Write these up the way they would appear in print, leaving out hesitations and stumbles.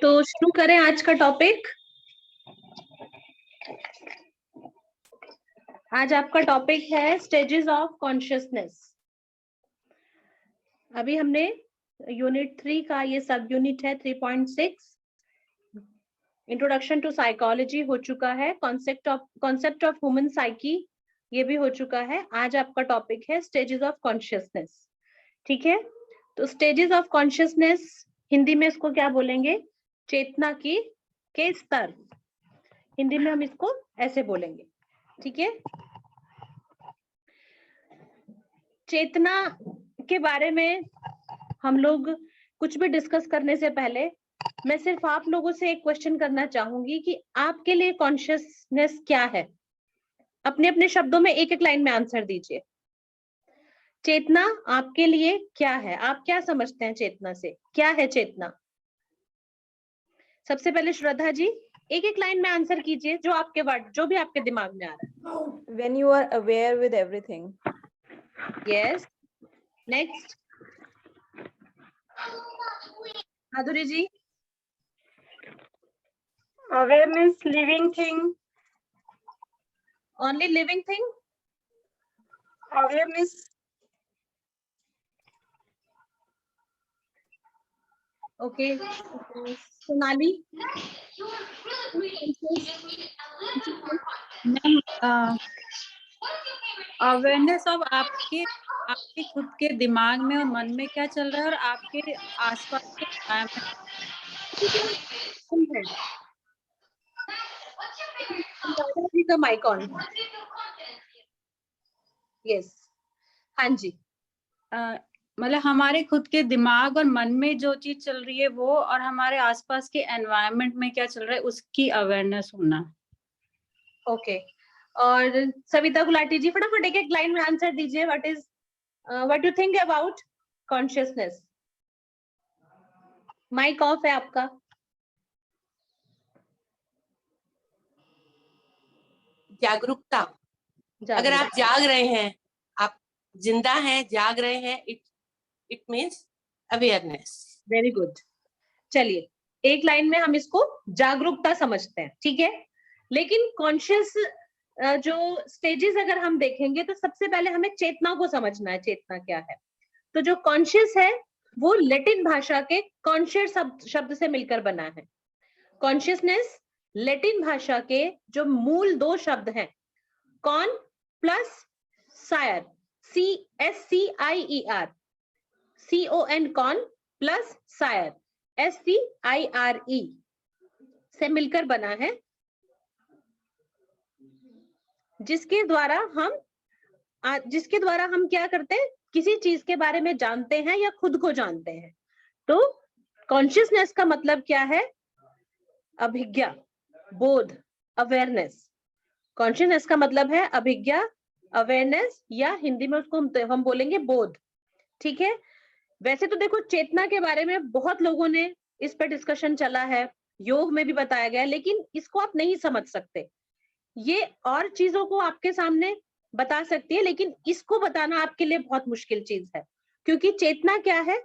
तो शुरू करें आज का टॉपिक। आज आपका टॉपिक है स्टेजेस ऑफ कॉन्शियसनेस। अभी हमने यूनिट 3 का ये सब यूनिट है 3.6 इंट्रोडक्शन टू साइकोलॉजी हो चुका है। कॉन्सेप्ट ऑफ ह्यूमन साइकी ये भी हो चुका है। आज आपका टॉपिक है स्टेजेस ऑफ कॉन्शियसनेस। ठीक है, तो स्टेजेस ऑफ कॉन्शियसनेस हिंदी में इसको क्या बोलेंगे? चेतना के स्तर। हिंदी में हम इसको ऐसे बोलेंगे। ठीक है, चेतना के बारे में हम लोग कुछ भी डिस्कस करने से पहले मैं सिर्फ आप लोगों से एक क्वेश्चन करना चाहूंगी कि आपके लिए कॉन्शियसनेस क्या है। अपने अपने शब्दों में एक एक लाइन में आंसर दीजिए। चेतना आपके लिए क्या है? आप क्या समझते हैं चेतना से? क्या है चेतना? सबसे पहले श्रद्धा जी एक एक लाइन में आंसर कीजिए, जो आपके वर्ड, जो भी आपके दिमाग में आ रहा है। When you are aware with everything. Yes. Next. Madhuri ji. Awareness, living thing. Only living thing? Awareness. Okay. Sonali. Awareness of आपके खुद के दिमाग में और मन में क्या चल रहा है और आपके आसपास के का माइक ऑन। यस, हाँ जी। मतलब हमारे खुद के दिमाग और मन में जो चीज चल रही है वो, और हमारे आसपास के एनवायरनमेंट में क्या चल रहा है उसकी अवेयरनेस होना। ओके, और सविता गुलाटी जी फटाफट एक एक लाइन में आंसर दीजिए। What you think about consciousness? Mic off है आपका। जागरूकता। अगर आप जाग रहे हैं, आप जिंदा हैं, जाग रहे हैं, it means awareness. Very good. चलिए एक लाइन में हम इसको जागरूकता समझते हैं। ठीक है, लेकिन कॉन्शियस जो स्टेजेस अगर हम देखेंगे तो सबसे पहले हमें चेतना को समझना है। चेतना क्या है? तो जो कॉन्शियस है वो लैटिन भाषा के कॉन्शियस शब्द से मिलकर बना है। कॉन्शियसनेस लैटिन भाषा के जो मूल दो शब्द हैं, कॉन प्लस सायर, CSCIER, CON कॉन प्लस सायर SCIRE से मिलकर बना है, जिसके द्वारा हम क्या करते हैं? किसी चीज के बारे में जानते हैं या खुद को जानते हैं। तो कॉन्शियसनेस का मतलब क्या है? अभिज्ञा, बोध, अवेयरनेस। कॉन्शियसनेस का मतलब है अभिज्ञा, अवेयरनेस, या हिंदी में उसको हम बोलेंगे बोध। ठीक है, वैसे तो देखो चेतना के बारे में बहुत लोगों ने इस पर डिस्कशन चला है, योग में भी बताया गया है, लेकिन इसको आप नहीं समझ सकते। ये और चीजों को आपके सामने बता सकती है, लेकिन इसको बताना आपके लिए बहुत मुश्किल चीज है। क्योंकि चेतना क्या है,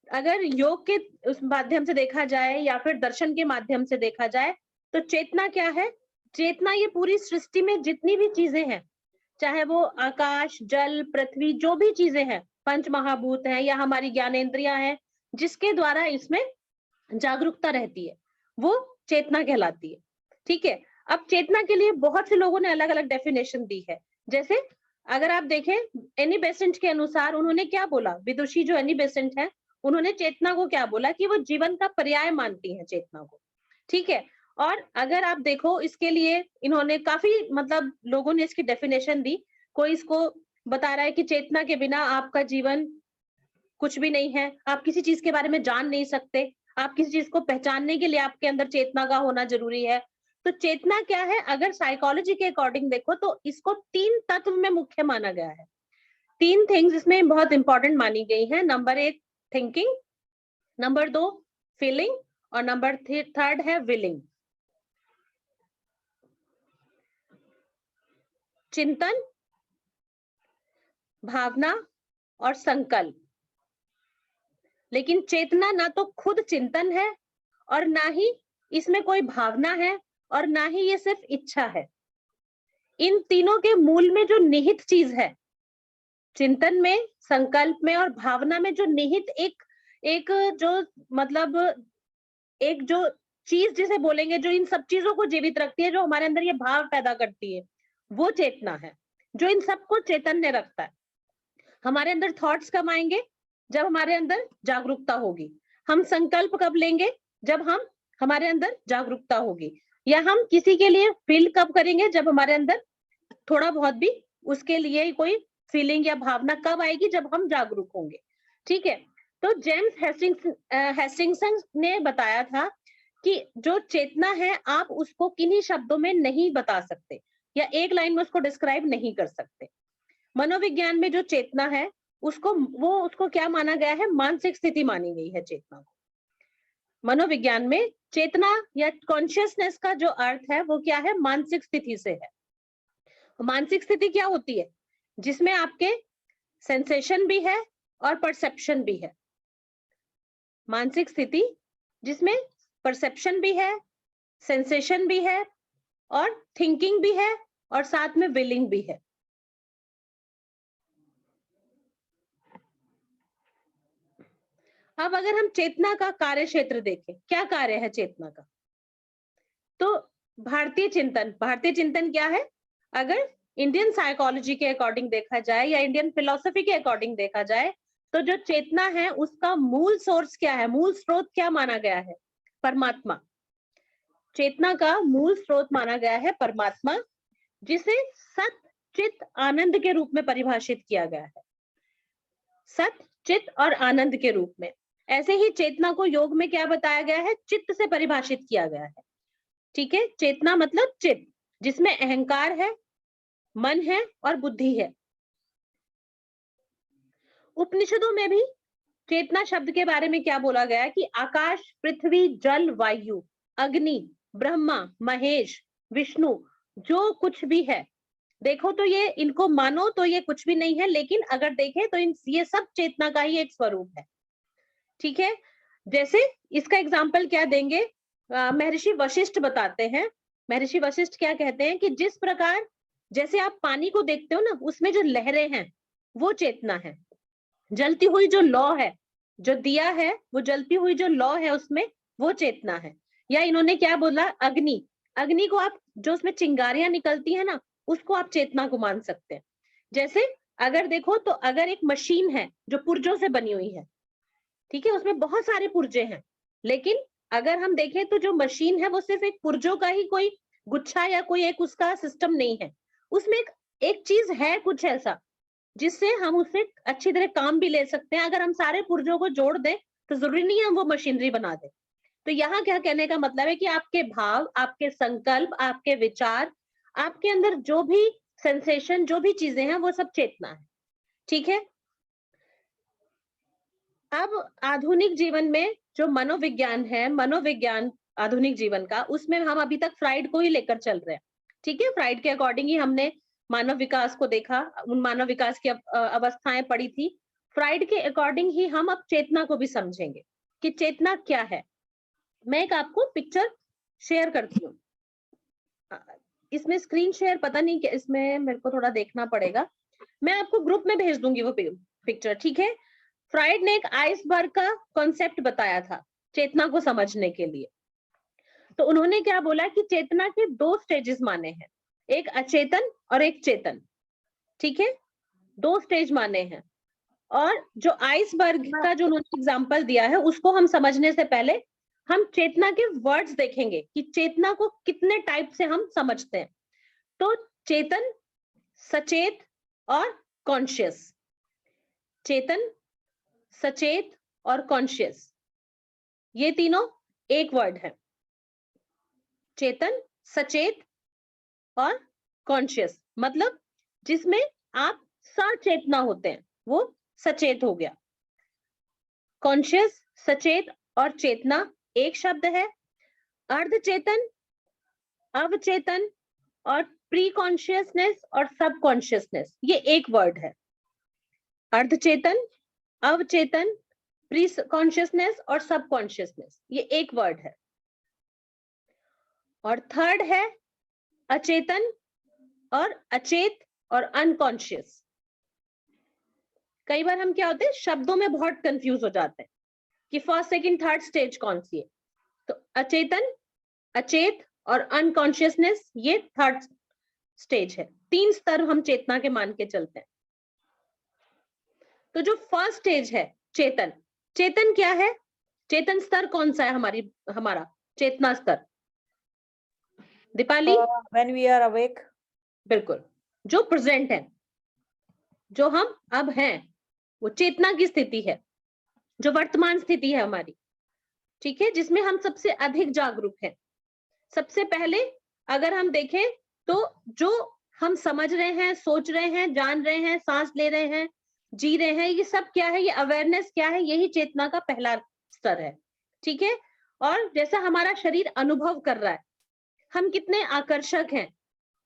अगर योग के उस माध्यम से देखा जाए या फिर दर्शन के माध्यम से देखा जाए तो चेतना क्या है? चेतना ये पूरी सृष्टि में जितनी भी चीजें हैं, चाहे वो आकाश, जल, पृथ्वी, जो भी चीजें हैं, पंच महाभूत हैं या हमारी ज्ञानेंद्रियां हैं, जिसके द्वारा इसमें जागरूकता रहती है, वो चेतना कहलाती है। ठीक है, अब चेतना के लिए बहुत से लोगों ने अलग अलग डेफिनेशन दी है। जैसे अगर आप देखें एनी बेसेंट के अनुसार उन्होंने क्या बोला, विदुषी जो एनी बेसेंट है उन्होंने चेतना को क्या बोला कि वो जीवन का पर्याय मानती है चेतना को। ठीक है, और अगर आप देखो इसके लिए इन्होंने काफी मतलब लोगों ने इसकी डेफिनेशन दी। कोई इसको बता रहा है कि चेतना के बिना आपका जीवन कुछ भी नहीं है, आप किसी चीज के बारे में जान नहीं सकते, आप किसी चीज को पहचानने के लिए आपके अंदर चेतना का होना जरूरी है। तो चेतना क्या है? अगर साइकोलॉजी के अकॉर्डिंग देखो तो इसको 3 तत्व में मुख्य माना गया है। 3 थिंग्स इसमें बहुत इंपॉर्टेंट मानी गई है। नंबर 1 थिंकिंग, नंबर 2 फीलिंग, और नंबर 3 है विलिंग। चिंतन, भावना और संकल्प। लेकिन चेतना ना तो खुद चिंतन है और ना ही इसमें कोई भावना है, और ना ही ये सिर्फ इच्छा है। इन तीनों के मूल में जो निहित चीज है, चिंतन में, संकल्प में और भावना में जो निहित एक जो मतलब एक जो चीज जिसे बोलेंगे, जो इन सब चीजों को जीवित रखती है, जो हमारे अंदर ये भाव पैदा करती है, वो चेतना है, जो इन सबको चैतन्य रखता है। हमारे अंदर थॉट्स कब आएंगे? जब हमारे अंदर जागरूकता होगी। हम संकल्प कब लेंगे? जब हमारे अंदर जागरूकता होगी। या हम किसी के लिए फील कब करेंगे? जब हमारे अंदर थोड़ा बहुत भी उसके लिए कोई फीलिंग या भावना कब आएगी? जब हम जागरूक होंगे। ठीक है, तो जेम्स हेस्टिंगसन ने बताया था कि जो चेतना है, आप उसको किन्हीं शब्दों में नहीं बता सकते या एक लाइन में उसको डिस्क्राइब नहीं कर सकते। मनोविज्ञान में जो चेतना है, उसको क्या माना गया है? मानसिक स्थिति मानी गई है चेतना को। मनोविज्ञान में चेतना या कॉन्शियसनेस का जो अर्थ है वो क्या है? मानसिक स्थिति से है। मानसिक स्थिति क्या होती है? जिसमें आपके सेंसेशन भी है और परसेप्शन भी है। मानसिक स्थिति जिसमें परसेप्शन भी है, सेंसेशन भी है और थिंकिंग भी है और साथ में विलिंग भी है। अब अगर हम चेतना का कार्य क्षेत्र देखें, क्या कार्य है चेतना का? तो भारतीय चिंतन क्या है? अगर इंडियन साइकोलॉजी के अकॉर्डिंग देखा जाए या इंडियन फिलोसफी के अकॉर्डिंग देखा जाए, तो जो चेतना है उसका मूल सोर्स क्या है? मूल स्रोत क्या माना गया है? परमात्मा। चेतना का मूल स्रोत माना गया है परमात्मा, जिसे सत चित आनंद के रूप में परिभाषित किया गया है। सत चित और आनंद के रूप में। ऐसे ही चेतना को योग में क्या बताया गया है? चित्त से परिभाषित किया गया है। ठीक है, चेतना मतलब चित्त, जिसमें अहंकार है, मन है और बुद्धि है। उपनिषदों में भी चेतना शब्द के बारे में क्या बोला गया है? कि आकाश, पृथ्वी, जल, वायु, अग्नि, ब्रह्मा, महेश, विष्णु, जो कुछ भी है, देखो तो ये इनको मानो तो ये कुछ भी नहीं है, लेकिन अगर देखें तो ये सब चेतना का ही एक स्वरूप है। ठीक है, जैसे इसका एग्जाम्पल क्या देंगे? महर्षि वशिष्ठ बताते हैं। महर्षि वशिष्ठ क्या कहते हैं कि जिस प्रकार जैसे आप पानी को देखते हो ना, उसमें जो लहरें हैं वो चेतना है। जलती हुई जो लौ है, जो दिया है, वो जलती हुई जो लौ है उसमें, वो चेतना है। या इन्होंने क्या बोला? अग्नि को आप, जो उसमें चिंगारियां निकलती है ना, उसको आप चेतना को मान सकते हैं। जैसे अगर देखो तो अगर एक मशीन है जो पुर्जों से बनी हुई है, ठीक है, उसमें बहुत सारे पुर्जे हैं, लेकिन अगर हम देखें तो जो मशीन है वो सिर्फ एक पुर्जों का ही कोई गुच्छा या कोई एक उसका सिस्टम नहीं है। उसमें एक चीज है कुछ ऐसा जिससे हम उससे अच्छी तरह काम भी ले सकते हैं। अगर हम सारे पुर्जों को जोड़ दें तो जरूरी नहीं है हम वो मशीनरी बना दें। तो यहाँ क्या कहने का मतलब है कि आपके भाव, आपके संकल्प, आपके विचार, आपके अंदर जो भी सेंसेशन, जो भी चीजें हैं, वो सब चेतना है। ठीक है, अब आधुनिक जीवन में जो मनोविज्ञान है, मनोविज्ञान आधुनिक जीवन का, उसमें हम अभी तक फ्राइड को ही लेकर चल रहे हैं। ठीक है, फ्राइड के अकॉर्डिंग ही हमने मानव विकास को देखा, उन मानव विकास की अवस्थाएं पढ़ी थी। फ्राइड के अकॉर्डिंग ही हम अब चेतना को भी समझेंगे कि चेतना क्या है। मैं एक आपको पिक्चर शेयर करती हूँ। इसमें स्क्रीन शेयर पता नहीं क्या, इसमें मेरे को थोड़ा देखना पड़ेगा। मैं आपको ग्रुप में भेज दूंगी वो पिक्चर। ठीक है, फ्राइड ने एक आइसबर्ग का कॉन्सेप्ट बताया था चेतना को समझने के लिए। तो उन्होंने क्या बोला कि चेतना के 2 स्टेजेस माने हैं, एक अचेतन और एक चेतन। ठीक है, 2 स्टेज माने हैं। और जो आइसबर्ग का जो उन्होंने एग्जांपल दिया है, उसको हम समझने से पहले हम चेतना के वर्ड्स देखेंगे कि चेतना को कितने टाइप से हम समझते हैं। तो चेतन, सचेत और कॉन्शियस। चेतन, सचेत और कॉन्शियस, ये तीनों एक वर्ड है। चेतन, सचेत और कॉन्शियस, मतलब जिसमें आप सचेतना होते हैं वो सचेत हो गया। कॉन्शियस, सचेत और चेतना एक शब्द है। अर्धचेतन, अवचेतन और प्री कॉन्शियसनेस और सब कॉन्शियसनेस, ये एक वर्ड है। अर्धचेतन, अवचेतन, प्री कॉन्शियसनेस और सब कॉन्शियसनेस, ये एक वर्ड है। और थर्ड है अचेतन और अचेत और अनकॉन्शियस। कई बार हम क्या होते हैं, शब्दों में बहुत कंफ्यूज हो जाते हैं कि फर्स्ट सेकंड थर्ड स्टेज कौन सी है। तो अचेतन, अचेत और अनकॉन्शियसनेस ये थर्ड स्टेज है। 3 स्तर हम चेतना के मान के चलते हैं। तो जो फर्स्ट स्टेज है चेतन, चेतन क्या है, चेतन स्तर कौन सा है हमारा चेतना स्तर? Deepali? When we are awake. बिल्कुल, जो प्रेजेंट है, जो हम अब हैं, वो चेतना की स्थिति है, जो वर्तमान स्थिति है हमारी, ठीक है, जिसमें हम सबसे अधिक जागरूक हैं। सबसे पहले अगर हम देखें तो जो हम समझ रहे हैं, सोच रहे हैं, जान रहे हैं, सांस ले रहे हैं, जी रहे हैं, ये सब क्या है, ये अवेयरनेस क्या है, यही चेतना का पहला स्तर है, ठीक है। और जैसा हमारा शरीर अनुभव कर रहा है, हम कितने आकर्षक हैं,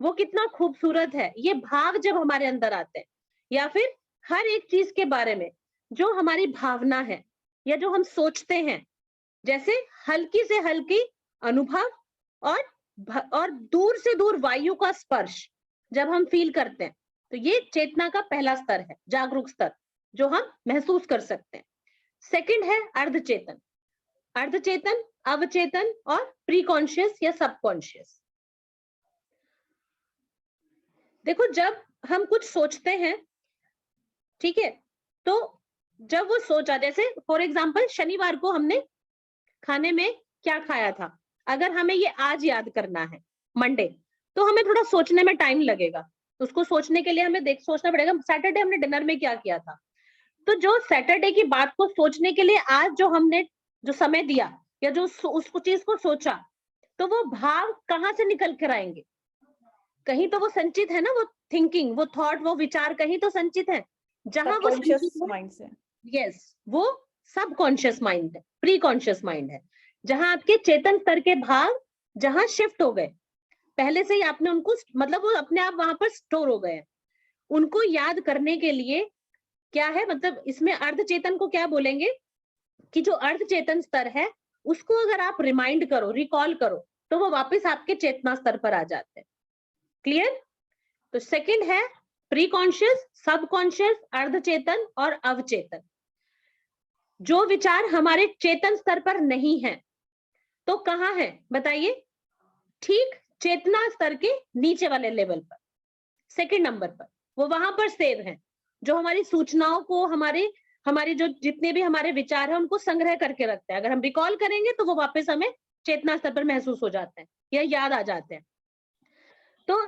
वो कितना खूबसूरत है, ये भाव जब हमारे अंदर आते हैं, या फिर हर एक चीज के बारे में जो हमारी भावना है या जो हम सोचते हैं, जैसे हल्की से हल्की अनुभव और दूर से दूर वायु का स्पर्श जब हम फील करते हैं, तो ये चेतना का पहला स्तर है, जागरूक स्तर, जो हम महसूस कर सकते हैं। सेकंड है अर्धचेतन। अर्धचेतन, अवचेतन और प्री कॉन्शियस या सबकॉन्शियस। देखो, जब हम कुछ सोचते हैं, ठीक है, तो जब वो सोचा, जैसे फॉर एग्जाम्पल शनिवार को हमने खाने में क्या खाया था, अगर हमें ये आज याद करना है मंडे, तो हमें थोड़ा सोचने में टाइम लगेगा। उसको सोचने के लिए हमें सोचना पड़ेगा सैटरडे हमने डिनर में क्या किया था। तो जो सैटरडे की बात को सोचने के लिए आज जो हमने जो समय दिया या जो उस चीज को सोचा, तो वो भाव कहाँ से निकल कर आएंगे? कहीं तो वो संचित है ना, वो थिंकिंग, वो थॉट, वो विचार कहीं तो संचित है। जहां वो माइंड से, यस, वो सबकॉन्शियस माइंड है, प्री कॉन्शियस माइंड है, जहां आपके चेतन स्तर के भाव जहां शिफ्ट हो गए, पहले से ही आपने उनको, मतलब वो अपने आप वहां पर स्टोर हो गए हैं। उनको याद करने के लिए क्या है, मतलब इसमें अर्धचेतन को क्या बोलेंगे कि जो अर्धचेतन स्तर है उसको अगर आप रिमाइंड करो, रिकॉल करो, तो वो वापस आपके चेतना स्तर पर आ जाते हैं। क्लियर? तो सेकंड है प्री कॉन्शियस, सबकॉन्शियस, अर्धचेतन और अवचेतन। जो विचार हमारे चेतन स्तर पर नहीं है, तो कहाँ है बताइए? ठीक चेतना स्तर के नीचे वाले लेवल पर, सेकंड नंबर पर, वो वहां पर सेव है, जो हमारी सूचनाओं को, हमारे जो जितने भी हमारे विचार है उनको संग्रह करके रखते हैं। अगर हम रिकॉल करेंगे तो वो वापस हमें चेतना स्तर पर महसूस हो जाते हैं या याद आ जाते हैं। तो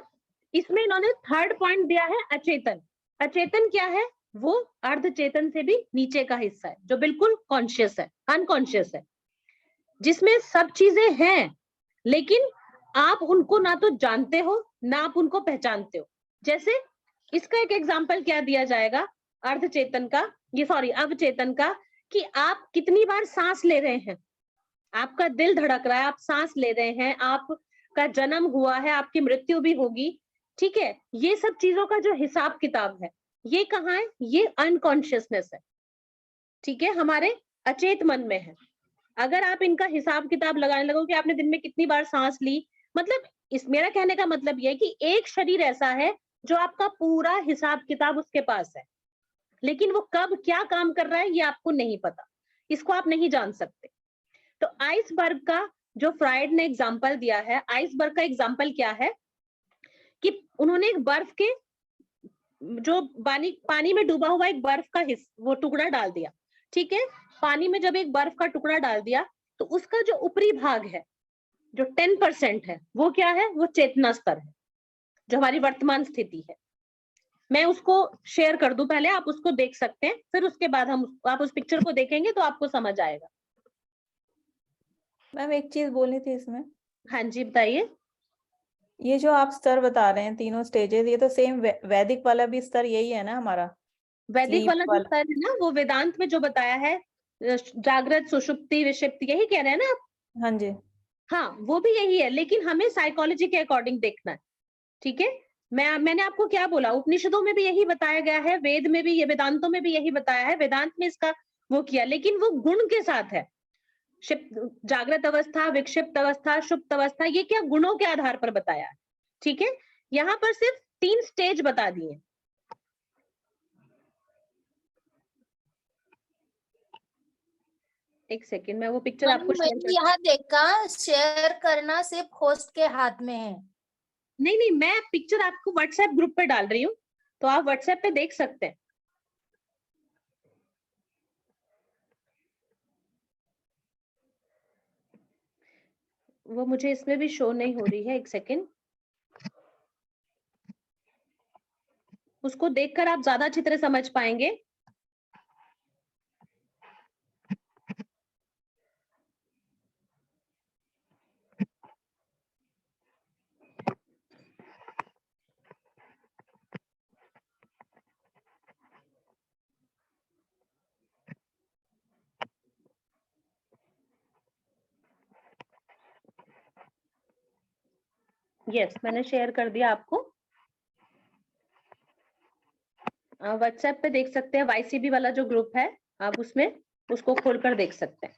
इसमें इन्होंने थर्ड पॉइंट दिया है अचेतन। अचेतन क्या है? वो अर्धचेतन से भी नीचे का हिस्सा है, जो बिल्कुल कॉन्शियस है, अनकॉन्शियस है, जिसमें सब चीजें हैं लेकिन आप उनको ना तो जानते हो ना आप उनको पहचानते हो। जैसे इसका एक एग्जांपल क्या दिया जाएगा अर्धचेतन का, अवचेतन का, कि आप कितनी बार सांस ले रहे हैं, आपका दिल धड़क रहा है, आप सांस ले रहे हैं, आपका जन्म हुआ है, आपकी मृत्यु भी होगी, ठीक है, ये सब चीजों का जो हिसाब किताब है, ये कहाँ है? ये अनकॉन्शियसनेस है, ठीक है, हमारे अचेत मन में है। अगर आप इनका हिसाब किताब लगाने लगो कि आपने दिन में कितनी बार सांस ली, मतलब मेरा कहने का मतलब यह है कि एक शरीर ऐसा है जो आपका पूरा हिसाब किताब उसके पास है, लेकिन वो कब क्या काम कर रहा है ये आपको नहीं पता, इसको आप नहीं जान सकते। तो आइसबर्ग का जो फ्राइड ने एग्जाम्पल दिया है, आइसबर्ग का एग्जाम्पल क्या है कि उन्होंने एक बर्फ के जो पानी में डूबा हुआ एक बर्फ का वो टुकड़ा डाल दिया, ठीक है, पानी में जब एक बर्फ का टुकड़ा डाल दिया तो उसका जो ऊपरी भाग है, जो 10% है, वो क्या है? वो चेतना स्तर है, जो हमारी वर्तमान स्थिति है। मैं उसको शेयर कर दूं, पहले आप उसको देख सकते हैं, फिर उसके बाद आप उस पिक्चर को देखेंगे तो आपको समझ आएगा। मैम एक चीज बोलनी थी इसमें। हाँ जी बताइए। ये जो आप स्तर बता रहे हैं, तीनों स्टेजेस, ये तो सेम वैदिक वाला भी स्तर यही है ना हमारा? वैदिक वाला जो स्तर है ना, वो वेदांत में जो बताया है, जागृत, सुषुप्ति, विषुप्ति, यही कह रहे हैं ना आप? हाँ जी। हाँ, वो भी यही है, लेकिन हमें साइकोलॉजी के अकॉर्डिंग देखना है, ठीक है। मैंने आपको क्या बोला, उपनिषदों में भी यही बताया गया है, वेद में भी, ये वेदांतों में भी यही बताया है, वेदांत में इसका वो किया, लेकिन वो गुण के साथ है। जागृत अवस्था, विक्षिप्त अवस्था, सुप्त अवस्था, ये क्या गुणों के आधार पर बताया है। ठीक है, यहाँ पर सिर्फ 3 स्टेज बता दिए। एक सेकेंड, मैं वो पिक्चर आपको शेयर मैंने यहाँ देखा शेयर करना सिर्फ होस्ट के हाथ में है। नहीं, मैं पिक्चर आपको व्हाट्सएप ग्रुप पे डाल रही हूँ, तो आप व्हाट्सएप पे देख सकते हैं। वो मुझे इसमें भी शो नहीं हो रही है, एक सेकेंड। उसको देखकर आप ज्यादा अच्छी तरह समझ पाएंगे। यस, मैंने शेयर कर दिया आपको। व्हाट्सएप पे देख सकते हैं, YCB वाला जो ग्रुप है, आप उसमें उसको खोलकर देख सकते हैं।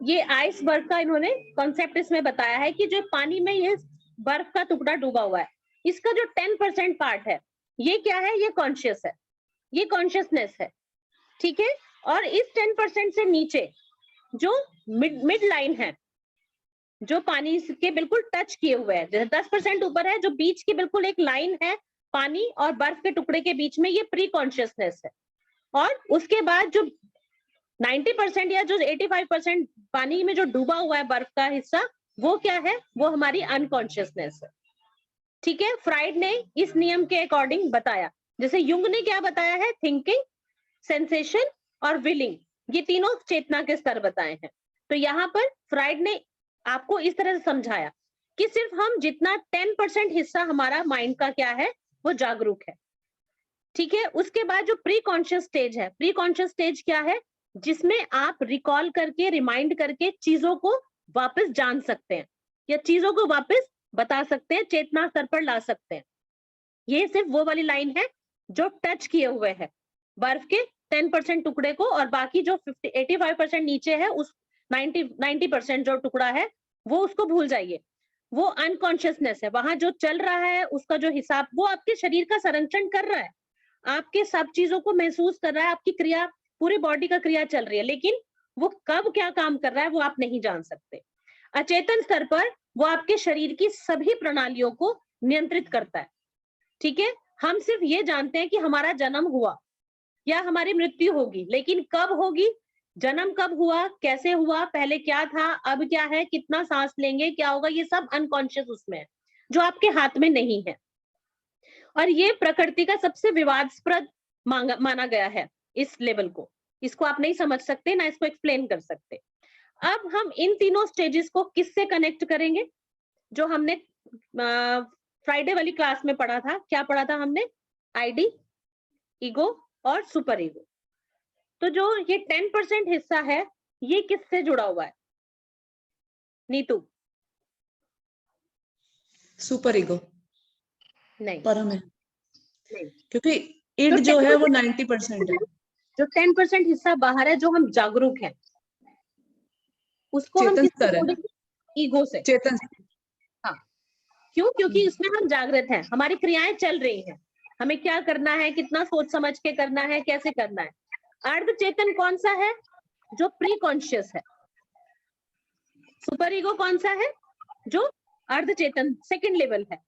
ये आइसबर्ग का इन्होंने कॉन्सेप्ट इसमें बताया है कि जो पानी में ये बर्फ का टुकड़ा डूबा हुआ है, इसका जो 10% पार्ट है, ये क्या है, ये कॉन्शियस है, ये कॉन्शियसनेस है। ठीक है, और इस 10% से नीचे जो मिड लाइन है, जो पानी के बिल्कुल टच किए हुए है, जैसे 10% ऊपर है, जो बीच की बिल्कुल एक लाइन है पानी और बर्फ के टुकड़े के बीच में, ये प्री कॉन्शियसनेस है। और उसके बाद जो 90% या जो 85% पानी में जो डूबा हुआ है बर्फ का हिस्सा, वो क्या है, वो हमारी अनकॉन्शियसनेस है। ठीक है, फ्राइड ने इस नियम के अकॉर्डिंग बताया। जैसे युंग ने क्या बताया है, थिंकिंग, सेंसेशन और विलिंग, ये तीनों चेतना के स्तर बताए हैं। तो यहाँ पर फ्राइड ने आपको इस तरह से समझाया कि सिर्फ हम जितना 10% हिस्सा हमारा माइंड का क्या है, वो जागरूक है। ठीक है, उसके बाद जो प्री कॉन्शियस स्टेज है, प्री कॉन्शियस स्टेज क्या है, जिसमें आप रिकॉल करके, रिमाइंड करके चीजों को वापस जान सकते हैं या चीजों को वापस बता सकते हैं, चेतना स्तर पर ला सकते हैं। ये सिर्फ वो वाली लाइन है जो टच किए हुए है बर्फ के 10% टुकड़े को, और बाकी जो 85% नीचे है, उस 90% जो टुकड़ा है, वो उसको भूल जाइए। वो अनकॉन्शियसनेस है, वहां जो चल रहा है उसका जो हिसाब, वो आपके शरीर का संरक्षण कर रहा है, आपके सब चीजों को महसूस कर रहा है, आपकी क्रिया, पूरी बॉडी का क्रिया चल रही है, लेकिन वो कब क्या काम कर रहा है वो आप नहीं जान सकते। अचेतन स्तर पर वो आपके शरीर की सभी प्रणालियों को नियंत्रित करता है। ठीक है, हम सिर्फ ये जानते हैं कि हमारा जन्म हुआ या हमारी मृत्यु होगी, लेकिन कब होगी, जन्म कब हुआ, कैसे हुआ, पहले क्या था, अब क्या है, कितना सांस लेंगे, क्या होगा, ये सब अनकॉन्शियस उसमें है, जो आपके हाथ में नहीं है। और ये प्रकृति का सबसे विवादास्पद माना गया है इस लेवल को। इसको आप नहीं समझ सकते, ना इसको एक्सप्लेन कर सकते। अब हम इन तीनों स्टेजेस को किससे कनेक्ट करेंगे, जो हमने फ्राइडे वाली क्लास में पढ़ा था। क्या पढ़ा था हमने, आईडी, ईगो और सुपर ईगो। तो जो ये 10% हिस्सा है, ये किससे जुड़ा हुआ है नीतू? सुपर ईगो नहीं, परम है, नहीं, क्योंकि इड जो है वो 90% है। जो 10% हिस्सा बाहर है, जो हम जागरूक हैं, उसको हम चेतन स्तर है, ईगो से। चेतन। हाँ, क्यों? क्योंकि इसमें हम जागृत हैं, हमारी क्रियाएं चल रही हैं, हमें क्या करना है, कितना सोच समझ के करना है, कैसे करना है। अर्ध चेतन कौन सा है, जो प्री कॉन्शियस है। सुपर ईगो कौन सा है, जो अर्ध चेतन सेकंड लेवल है,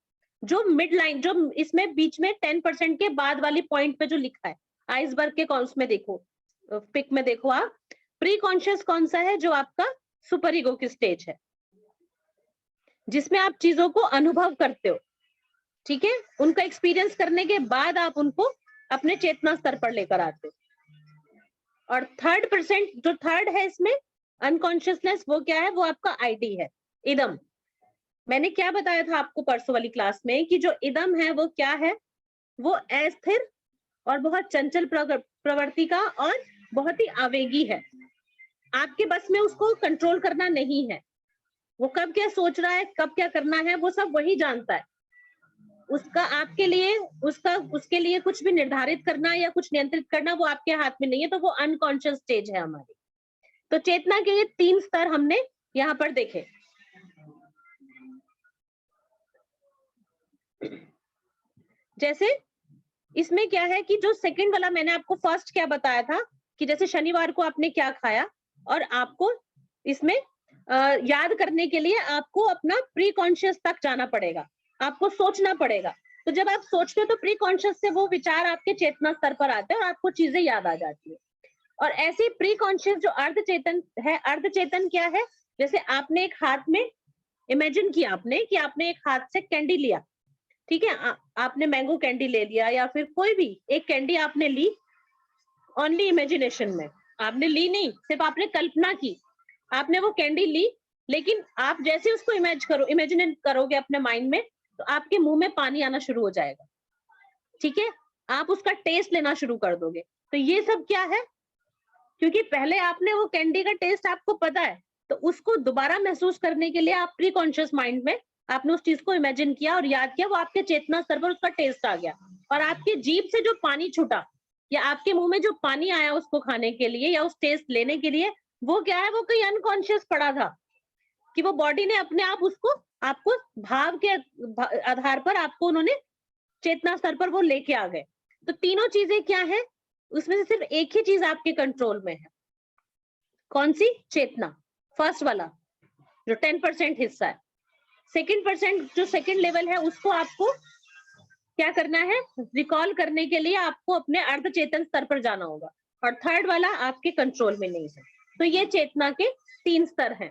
जो मिड लाइन, जो इसमें बीच में 10% के बाद वाली पॉइंट पे जो लिखा है, आइसबर्ग के कॉन्स में देखो, पिक में देखो आप। प्री कॉन्शियस कौन सा है, जो आपका सुपर ईगो की स्टेज है, जिसमें आप चीजों को अनुभव करते हो। ठीक है, उनका एक्सपीरियंस करने के बाद आप उनको अपने चेतना स्तर पर लेकर आते हो। और 3% जो थर्ड है इसमें अनकॉन्शियसनेस, वो क्या है, वो आपका आईडी है, इदम। मैंने क्या बताया था आपको परसों वाली क्लास में कि जो इदम है वो क्या है, वो अस्थिर और बहुत चंचल प्रवृत्ति का और बहुत ही आवेगी है। आपके बस में उसको कंट्रोल करना नहीं है, वो कब क्या सोच रहा है, कब क्या करना है, वो सब वही जानता है। उसका आपके लिए उसके लिए कुछ भी निर्धारित करना या कुछ नियंत्रित करना वो आपके हाथ में नहीं है, तो वो अनकॉन्शियस स्टेज है हमारी। तो चेतना के ये 3 स्तर हमने यहाँ पर देखे। जैसे इसमें क्या है कि जो सेकंड वाला मैंने आपको फर्स्ट क्या बताया था कि जैसे शनिवार को आपने क्या खाया, और आपको इसमें याद करने के लिए आपको अपना प्री कॉन्शियस तक जाना पड़ेगा, आपको सोचना पड़ेगा। तो जब आप सोचते हो तो प्री कॉन्शियस से वो विचार आपके चेतना स्तर पर आते हैं और आपको चीजें याद आ जाती है। और ऐसे प्री कॉन्शियस जो अर्ध चेतन है, अर्ध चेतन क्या है, जैसे आपने एक हाथ में इमेजिन किया आपने कि आपने एक हाथ से कैंडी लिया, ठीक है, आपने मैंगो कैंडी ले लिया या फिर कोई भी एक कैंडी आपने ली, ओनली इमेजिनेशन में आपने ली नहीं, सिर्फ आपने कल्पना की, आपने वो कैंडी ली, लेकिन आप जैसे उसको इमेजिन करोगे अपने माइंड में, तो आपके मुंह में पानी आना शुरू हो जाएगा, ठीक है, आप उसका टेस्ट लेना शुरू कर दोगे। तो ये सब क्या है, क्योंकि पहले आपने वो कैंडी का टेस्ट आपको पता है, तो उसको दोबारा महसूस करने के लिए आप प्री कॉन्शियस माइंड में आपने उस चीज को इमेजिन किया और याद किया, वो आपके चेतना स्तर पर उसका टेस्ट आ गया, और आपके जीभ से जो पानी छूटा या आपके मुंह में जो पानी आया उसको खाने के लिए या उस टेस्ट लेने के लिए, वो क्या है, वो कहीं अनकॉन्शियस पड़ा था कि वो बॉडी ने अपने आप उसको आपको भाव के आधार पर आपको उन्होंने चेतना स्तर पर वो लेके आ गए। तो तीनों चीजें क्या है, उसमें से सिर्फ एक ही चीज आपके कंट्रोल में है, कौन सी, चेतना, फर्स्ट वाला जो 10% हिस्सा है। सेकंड परसेंट जो सेकंड लेवल है, उसको आपको क्या करना है, रिकॉल करने के लिए आपको अपने अर्ध चेतन स्तर पर जाना होगा, और थर्ड वाला आपके कंट्रोल में नहीं है। तो ये चेतना के 3 स्तर हैं।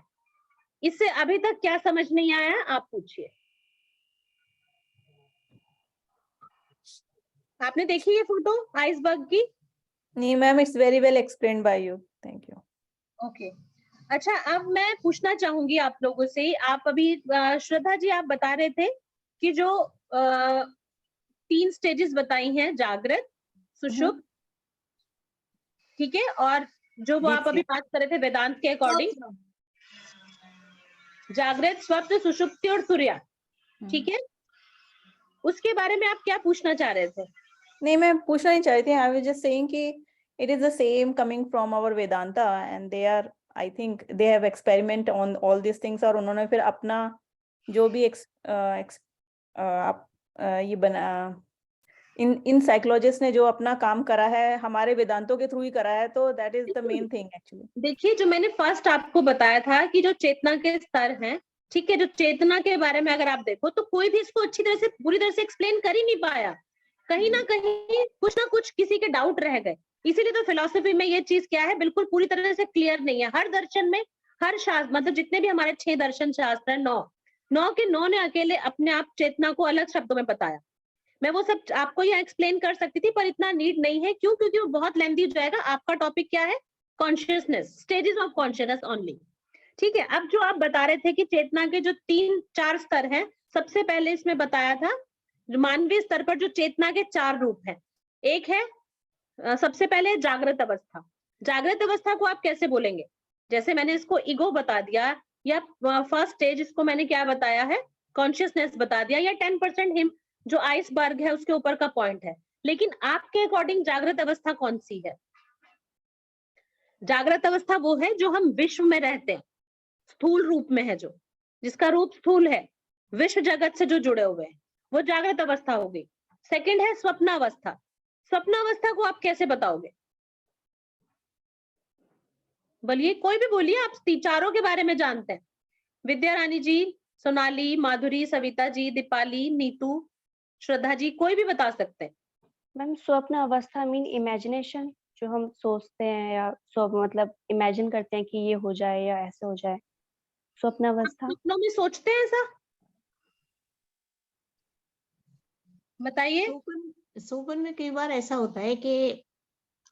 इससे अभी तक क्या समझ नहीं आया है, आप पूछिए। आपने देखी ये फोटो आइसबर्ग की? नहीं ma'am, it's very well explained bye you, thank you. Okay, अच्छा, अब मैं पूछना चाहूंगी आप लोगों से, आप अभी श्रद्धा जी आप बता रहे थे कि जो 3 स्टेजेस बताई हैं, जागृत, सुषुप्त, ठीक है, और जो वो आप अभी बात कर रहे थे वेदांत के अकॉर्डिंग, जागृत, स्वप्न, सुषुप्ति और तुर्या, ठीक है, उसके बारे में आप क्या पूछना चाह रहे थे? नहीं, मैं पूछना नहीं चाह रही थी, आई वाज जस्ट सेइंग कि it is the same coming from our Vedanta and they are, I think they have experiment on all this things, और उन्होंने फिर अपना जो भी ये बना, इन साइकोलॉजिस्ट ने जो अपना काम करा है हमारे वेदांतों के थ्रू ही करा है, तो that is the main thing actually. देखिए, जो मैंने फर्स्ट आपको बताया था कि जो चेतना के स्तर हैं, ठीक है, जो चेतना के बारे में अगर आप देखो तो कोई भी इसको अच्छी तरह से पूरी तरह से एक्सप्लेन कर ही नहीं पाया, कहीं ना कहीं कुछ ना कुछ किसी के डाउट रह गए। इसीलिए तो फिलॉसफी में ये चीज क्या है, बिल्कुल पूरी तरह से क्लियर नहीं है। हर दर्शन में, हर शास्त्र, मतलब जितने भी हमारे 6 दर्शन शास्त्र है, 9 के 9 ने अकेले अपने आप चेतना को अलग शब्दों में बताया। मैं वो सब आपको यहाँ एक्सप्लेन कर सकती थी, पर इतना नीड नहीं है। क्यों? क्योंकि वो बहुत लेंथी हो जाएगा। आपका टॉपिक क्या है? Consciousness, stages of consciousness only, ठीक है। अब जो आप बता रहे थे कि चेतना के जो 3-4 स्तर हैं, सबसे पहले इसमें बताया था मानवीय स्तर पर जो चेतना के 4 रूप हैं। एक है सबसे पहले जागृत अवस्था। जागृत अवस्था को आप कैसे बोलेंगे? जैसे मैंने इसको ईगो बता दिया, या फर्स्ट स्टेज इसको मैंने क्या बताया है, कॉन्शियसनेस बता दिया, या 10% हिम जो आइसबर्ग है उसके ऊपर का पॉइंट है। लेकिन आपके अकॉर्डिंग जागृत अवस्था कौन सी है? जागृत अवस्था वो है जो हम विश्व में रहते हैं, स्थूल रूप में है, जो जिसका रूप स्थूल है, विश्व जगत से जो जुड़े हुए हैं, वो जागृत अवस्था हो गई। सेकंड है स्वप्न अवस्था। स्वप्न अवस्था को आप कैसे बताओगे? बोलिए, कोई भी बोलिए, आप चारों के बारे में जानते हैं। विद्या रानी जी, सोनाली, माधुरी, सविता जी, दीपाली, नीतू, श्रद्धा जी, कोई भी बता सकते हैं। मैम, स्वप्न अवस्था मीन इमेजिनेशन, जो हम सोचते हैं या मतलब इमेजिन करते हैं कि ये हो जाए या ऐसे हो जाए, स्वप्न अवस्था। सपनों में सोचते हैं ऐसा? बताइए। सोपन में कई बार ऐसा होता है कि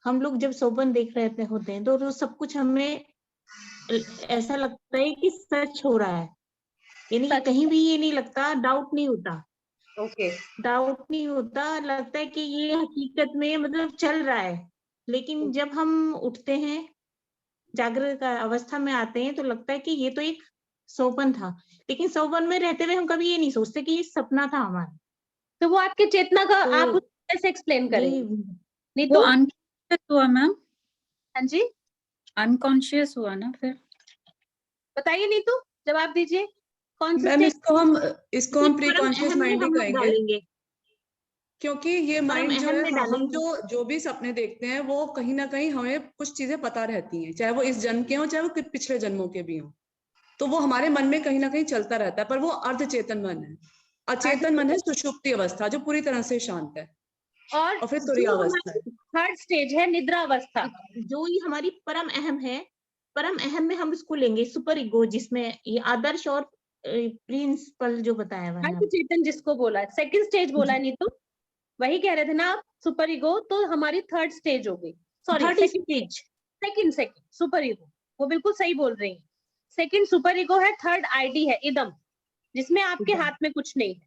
हम लोग जब सोपन देख रहे होते हैं तो सब कुछ हमें ऐसा लगता है कि सच हो रहा है, यानी कि कहीं भी ये नहीं लगता, डाउट नहीं होता। ओके, डाउट नहीं होता, लगता है कि ये हकीकत में मतलब चल रहा है। लेकिन जब हम उठते हैं, जागृत अवस्था में आते हैं, तो लगता है कि ये तो एक सोपन था। लेकिन सोपन में रहते हुए हम कभी ये नहीं सोचते कि ये सपना था हमारा। तो वो आपके चेतना का आप तो कैसे एक्सप्लेन करेंगे? नहीं, नहीं वो तो अनकॉन्शियस हुआ मैम, हाँ जी अनकॉन्शियस हुआ ना फिर। बताइए, नहीं तो जवाब दीजिए। कौन सा मैम स्टेज? इसको हम प्री परम कॉन्शियस अहम में माइंड ही हम लोग कहेंगे, डालेंगे, क्योंकि ये परम माइंड जो अहम है में हम डालेंगे। जो भी सपने देखते हैं वो कहीं ना कहीं हमें कुछ चीजें पता रहती हैं, चाहे वो इस जन्म के हों चाहे वो पिछले जन्मों के भी हों, तो वो हमारे मन में कहीं ना कहीं चलता रहता है, पर वो अर्धचेतन मन है। अचेतन मन है सुषुप्ति अवस्था, जो पूरी तरह से शांत है, और फिर जो तुरीयावस्था है। हमारी थर्ड स्टेज है निद्रा अवस्था। जो ये हमारी परम अहम है, परम अहम में हम इसको लेंगे सुपर ईगो, जिसमें ये आदर्श और प्रिंसिपल जो बताया हुआ है। चेतन जिसको बोला है, सेकंड स्टेज बोला है, नहीं तो वही कह रहे थे ना आप, सुपर ईगो तो हमारी थर्ड स्टेज हो गई, sorry third stage, second super ego, वो बिल्कुल सही बोल रही है। सेकंड सुपर ईगो है, थर्ड आईडी है इदम, जिसमें आपके इदम। हाथ में कुछ नहीं है।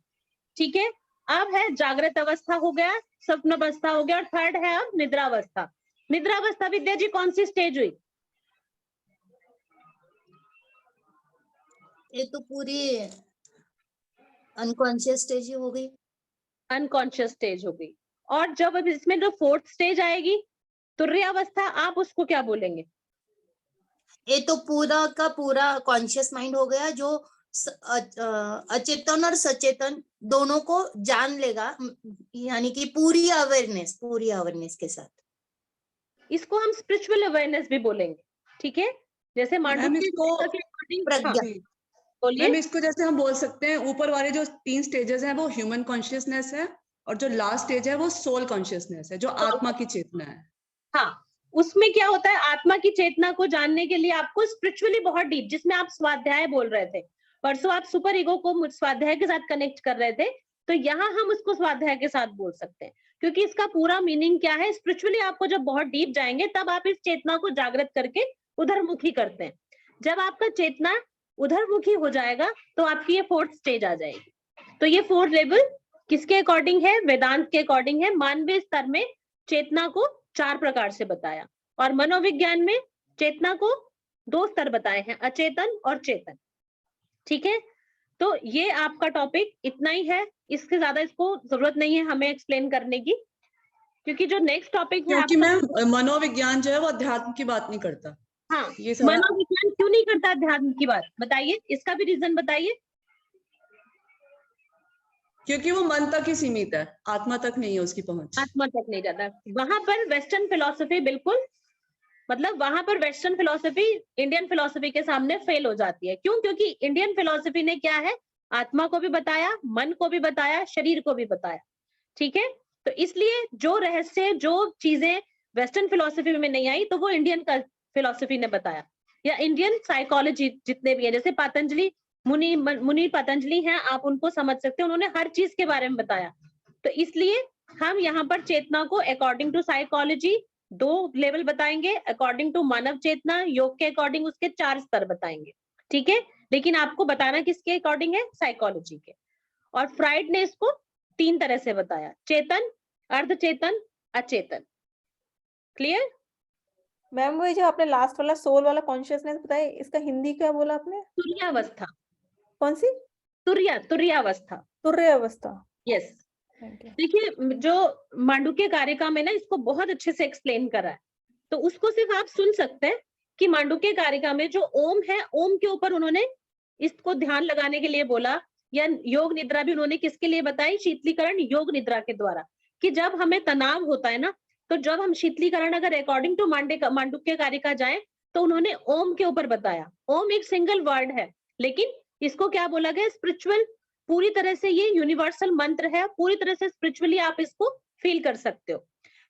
ठीक है, अब है जागृत अवस्था हो गया, स्वप्न अवस्था हो गया, और थर्ड है अब निद्रा अवस्था। निद्रा अवस्था विद्या जी कौन सी स्टेज हुई? ये तो पूरी अनकॉन्शियस स्टेज ही हो गई। अनकॉन्शियस स्टेज हो गई। और जब अब इसमें जो फोर्थ स्टेज आएगी तुर्य अवस्था, आप उसको क्या बोलेंगे? ये तो पूरा का पूरा कॉन्शियस माइंड हो गया, जो अचेतन और सचेतन दोनों को जान लेगा, यानी कि पूरी अवेयरनेस के साथ। इसको हम स्पिरिचुअल अवेयरनेस भी बोलेंगे। ठीक है, जैसे मांडुक्य के according- प्रज्ञा। हाँ, बोलिए। मैम इसको जैसे हम बोल सकते हैं, ऊपर वाले जो 3 स्टेजेस हैं वो ह्यूमन कॉन्शियसनेस है, और जो लास्ट स्टेज है वो सोल कॉन्शियसनेस है, जो आत्मा की चेतना है। हाँ, उसमें क्या होता है, आत्मा की चेतना को जानने के लिए आपको स्पिरिचुअली बहुत डीप, जिसमें आप स्वाध्याय बोल रहे थे परसों, आप सुपर ईगो को स्वाध्याय के साथ कनेक्ट कर रहे थे, तो यहाँ हम उसको स्वाध्याय के साथ बोल सकते हैं, क्योंकि इसका पूरा मीनिंग क्या है, स्पिरिचुअली आपको जब बहुत डीप जाएंगे तब आप इस चेतना को जागृत करके उधरमुखी करते हैं। जब आपका चेतना उधरमुखी हो जाएगा तो आपकी ये फोर्थ स्टेज आ जाएगी। तो ये फोर्थ लेवल किसके अकॉर्डिंग है? वेदांत के अकॉर्डिंग है। मानवीय स्तर में चेतना को 4 प्रकार से बताया, और मनोविज्ञान में चेतना को 2 स्तर बताए हैं, अचेतन और चेतन। ठीक है, तो ये आपका टॉपिक इतना ही है, इससे ज्यादा इसको जरूरत नहीं है हमें एक्सप्लेन करने की, क्योंकि जो नेक्स्ट टॉपिक है क्योंकि आपका, मैम मनोविज्ञान जो है वो अध्यात्म की बात नहीं करता। हाँ, ये सारा मनोविज्ञान क्यों नहीं करता अध्यात्म की बात? बताइए, इसका भी रीजन बताइए। क्योंकि वो मन तक ही सीमित है, आत्मा तक नहीं है उसकी पहुंच। आत्मा तक नहीं जाता। वहां पर वेस्टर्न फिलोसफी बिल्कुल, मतलब वहां पर वेस्टर्न फिलोसफी इंडियन फिलोसफी के सामने फेल हो जाती है। क्यों? क्योंकि इंडियन फिलोसफी ने क्या है, आत्मा को भी बताया, मन को भी बताया, शरीर को भी बताया। ठीक है, तो इसलिए जो रहस्य, जो चीजें वेस्टर्न फिलोसफी में नहीं आई, तो वो इंडियन फिलोसफी ने बताया, या इंडियन साइकोलॉजी जितने भी है, जैसे पतंजलि मुनि पतंजलि हैं, आप उनको समझ सकते हैं, उन्होंने हर चीज के बारे में बताया। तो इसलिए हम यहाँ पर चेतना को अकॉर्डिंग टू साइकोलॉजी 2 लेवल बताएंगे, अकॉर्डिंग टू मानव चेतना योग के अकॉर्डिंग उसके 4 स्तर बताएंगे। ठीक है, लेकिन आपको बताना किसके अकॉर्डिंग है? साइकोलॉजी के। और फ्राइड ने इसको 3 तरह से बताया, चेतन, अर्धचेतन, अचेतन। क्लियर? मैम वो जो आपने लास्ट वाला सोल वाला कॉन्शियसनेस बताया, इसका हिंदी क्या बोला आपने? तुर्यावस्था। कौन सी? तुर्यावस्था। तुर्य अवस्था। Yes, Thank you. देखिए जो मांडुक्य कारिका में ना इसको बहुत अच्छे से एक्सप्लेन करा है, तो उसको सिर्फ आप सुन सकते हैं कि मांडुक्य कारिका में जो ओम है, ओम के ऊपर उन्होंने इसको ध्यान लगाने के लिए बोला, या योग निद्रा भी उन्होंने किसके लिए बताई? शीतलीकरण योग निद्रा के द्वारा, कि जब हमें तनाव होता है ना, तो जब हम शीतलीकरण अगर अकॉर्डिंग टू मांडुक्य कारिका जाए तो उन्होंने ओम के ऊपर बताया। ओम एक सिंगल वर्ड है, लेकिन इसको क्या बोला गया? स्पिरिचुअल, पूरी तरह से ये यूनिवर्सल मंत्र है, पूरी तरह से स्पिरिचुअली आप इसको फील कर सकते हो।